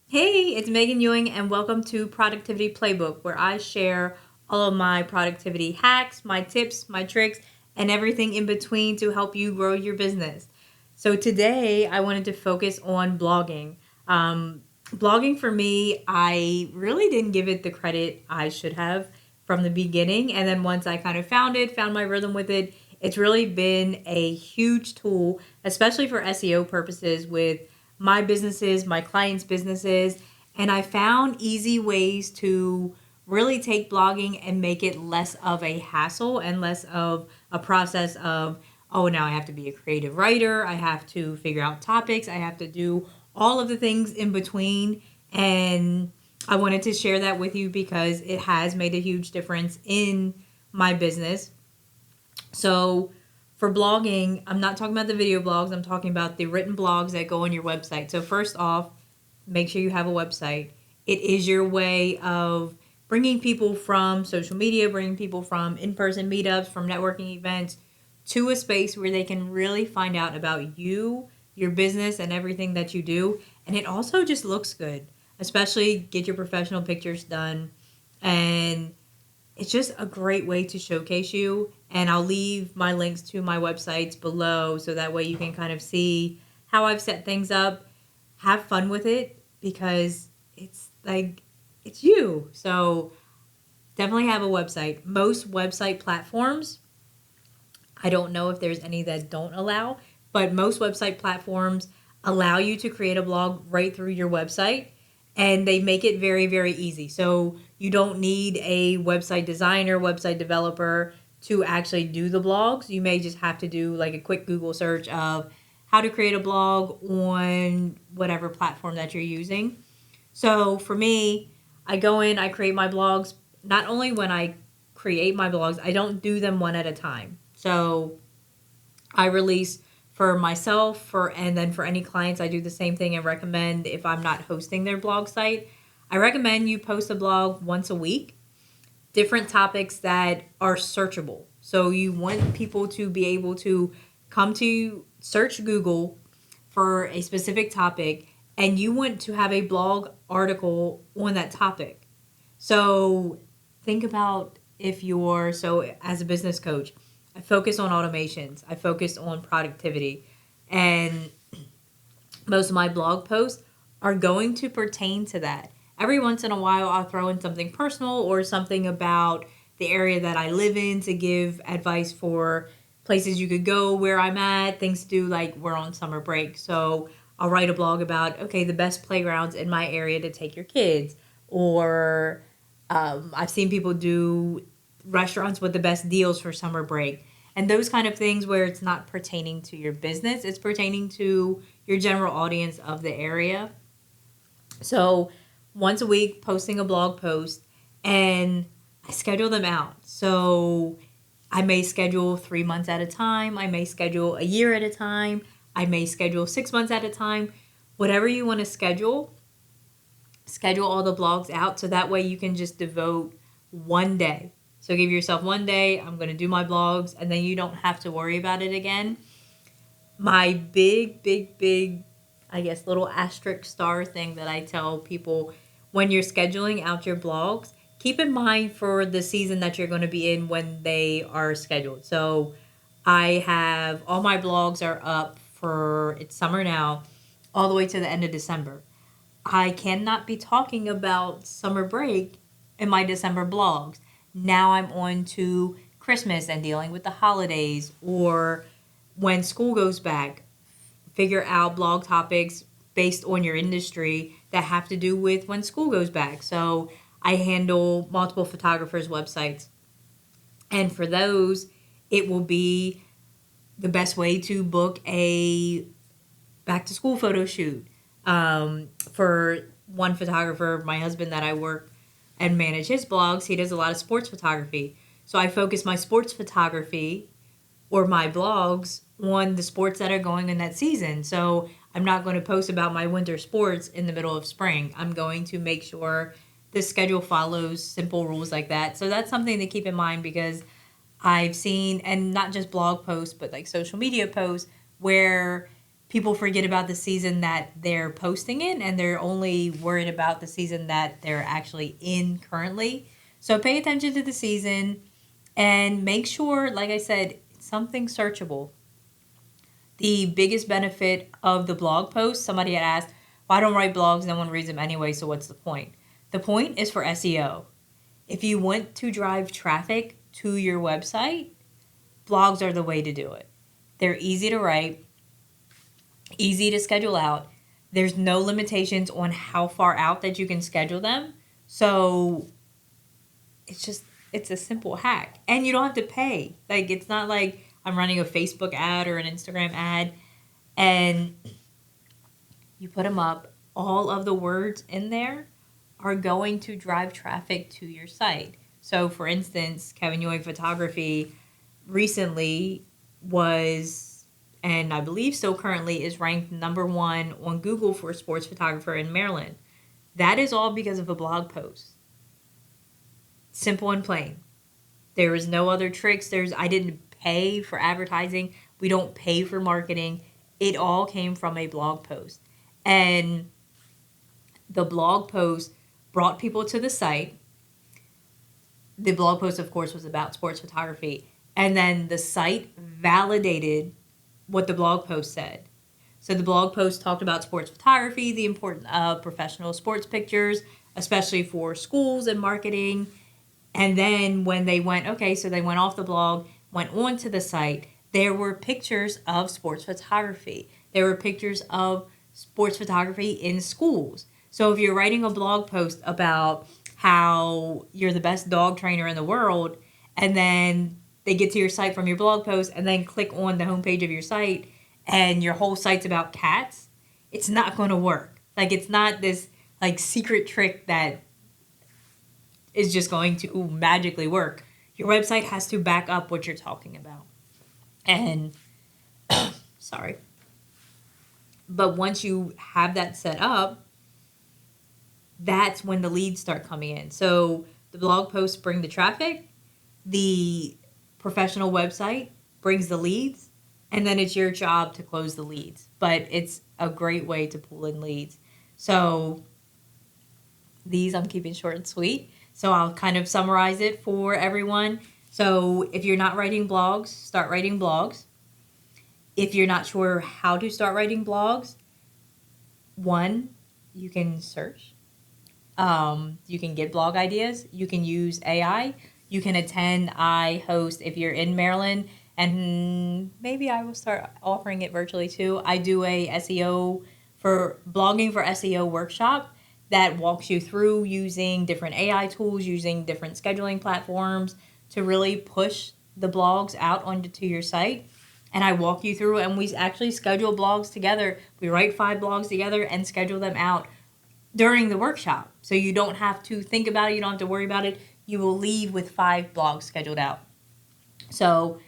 Hey, it's Megan Ewing, and welcome to Productivity Playbook, where I share all of my productivity hacks, my tips, my tricks, and everything in between to help you grow your business. So, today I wanted to focus on blogging. Blogging for me, I really didn't give it the credit I should have from the beginning. And then once I kind of found my rhythm with it, it's really been a huge tool, especially for SEO purposes with my businesses, my clients' businesses, and I found easy ways to really take blogging and make it less of a hassle and less of a process of, oh, now I have to be a creative writer, I have to figure out topics, I have to do all of the things in between. And I wanted to share that with you because it has made a huge difference in my business. So for blogging, I'm not talking about the video blogs, I'm talking about the written blogs that go on your website. So first off, make sure you have a website. It is your way of bringing people from social media, bringing people from in-person meetups, from networking events to a space where they can really find out about you, your business, and everything that you do. And it also just looks good, especially get your professional pictures done. And it's just a great way to showcase you. And I'll leave my links to my websites below so that way you can kind of see how I've set things up. Have fun with it because it's like it's you. So definitely have a website. Most website platforms, I don't know if there's any that don't allow, but most website platforms allow you to create a blog right through your website, and they make it very, very easy. So you don't need a website designer, website developer to actually do the blogs. You may just have to do like a quick Google search of how to create a blog on whatever platform that you're using. So for me, I go in, I create my blogs. Not only when I create my blogs, I don't do them one at a time. So I release for myself for and then for any clients I do the same thing and recommend if I'm not hosting their blog site. I recommend you post a blog once a week, different topics that are searchable. So you want people to be able to come to search Google for a specific topic and you want to have a blog article on that topic. So think about if you're so as a business coach, I focus on automations, I focus on productivity, and most of my blog posts are going to pertain to that. Every once in a while, I'll throw in something personal or something about the area that I live in to give advice for places you could go, where I'm at, things to do, like we're on summer break. So I'll write a blog about, okay, the best playgrounds in my area to take your kids. Or I've seen people do restaurants with the best deals for summer break. And those kind of things where it's not pertaining to your business, it's pertaining to your general audience of the area. So once a week, posting a blog post, and I schedule them out. So I may schedule 3 months at a time. I may schedule a year at a time. I may schedule 6 months at a time. Whatever you want to schedule all the blogs out so that way you can just devote one day. So give yourself one day, I'm going to do my blogs, and then you don't have to worry about it again. My big, I guess, little asterisk star thing that I tell people when you're scheduling out your blogs, keep in mind for the season that you're going to be in when they are scheduled. So I have all my blogs are up for it's summer now, all the way to the end of December. I cannot be talking about summer break in my December blogs. Now I'm on to Christmas and dealing with the holidays, or when school goes back, figure out blog topics based on your industry that have to do with when school goes back. So I handle multiple photographers' websites. And for those, it will be the best way to book a back to school photo shoot. For one photographer, my husband that I work and manage his blogs, he does a lot of sports photography. So I focus my sports photography or my blogs on the sports that are going in that season. So I'm not going to post about my winter sports in the middle of spring. I'm going to make sure the schedule follows simple rules like that. So that's something to keep in mind because I've seen, and not just blog posts, but like social media posts where people forget about the season that they're posting in, and they're only worried about the season that they're actually in currently. So pay attention to the season and make sure, like I said, something searchable. The biggest benefit of the blog post, somebody had asked, well, I don't write blogs, no one reads them anyway, so what's the point? The point is for SEO. If you want to drive traffic to your website, blogs are the way to do it. They're easy to write, easy to schedule out. There's no limitations on how far out that you can schedule them. So it's a simple hack. And you don't have to pay. Like, it's not like I'm running a Facebook ad or an Instagram ad and you put them up. All of the words in there are going to drive traffic to your site. So for instance, Kevin Ewing Photography recently was, and I believe still currently is, ranked #1 on Google for a sports photographer in Maryland. That is all because of a blog post. Simple and plain. There is no other tricks. I didn't pay for advertising. We don't pay for marketing. It all came from a blog post. And the blog post brought people to the site. The blog post, of course, was about sports photography. And then the site validated what the blog post said. So the blog post talked about sports photography, the importance of professional sports pictures, especially for schools and marketing. And then when they went, so they went off the blog, went on to the site, there were pictures of sports photography. There were pictures of sports photography in schools. So if you're writing a blog post about how you're the best dog trainer in the world, and then they get to your site from your blog post and then click on the homepage of your site and your whole site's about cats, it's not going to work. Like, it's not this like secret trick that is just going to magically work. Your website has to back up what you're talking about. And sorry. But once you have that set up, that's when the leads start coming in. So the blog posts bring the traffic, the professional website brings the leads, and then it's your job to close the leads. But it's a great way to pull in leads. So these I'm keeping short and sweet. So I'll kind of summarize it for everyone. So if you're not writing blogs, start writing blogs. If you're not sure how to start writing blogs, one, you can search. You can get blog ideas. You can use AI. You can attend. I host, if you're in Maryland, and maybe I will start offering it virtually too. I do a SEO for blogging for SEO workshop that walks you through using different AI tools, using different scheduling platforms to really push the blogs out onto your site. And I walk you through, and we actually schedule blogs together. We write 5 blogs together and schedule them out during the workshop. So you don't have to think about it. You don't have to worry about it. You will leave with 5 blogs scheduled out. So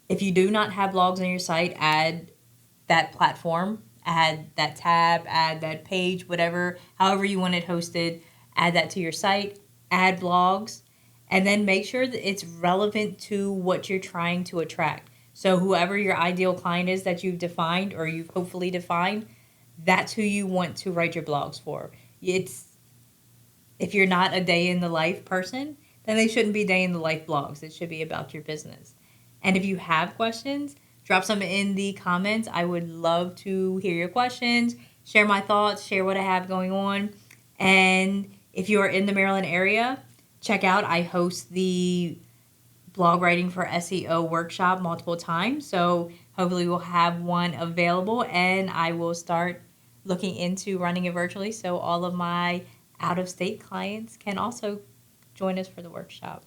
if you do not have blogs on your site, add that platform, add that tab, add that page, whatever, however you want it hosted, add that to your site, add blogs, and then make sure that it's relevant to what you're trying to attract. So whoever your ideal client is that you've defined, or you've hopefully defined, that's who you want to write your blogs for. If you're not a day in the life person, then they shouldn't be day in the life blogs. It should be about your business. And if you have questions, drop some in the comments. I would love to hear your questions, share my thoughts, share what I have going on. And if you are in the Maryland area, check out, I host the blog writing for SEO workshop multiple times. So hopefully we'll have one available, and I will start looking into running it virtually so all of my out-of-state clients can also join us for the workshop.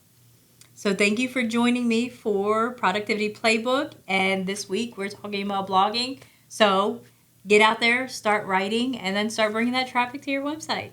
So thank you for joining me for Productivity Playbook. And this week we're talking about blogging. So get out there, start writing, and then start bringing that traffic to your website.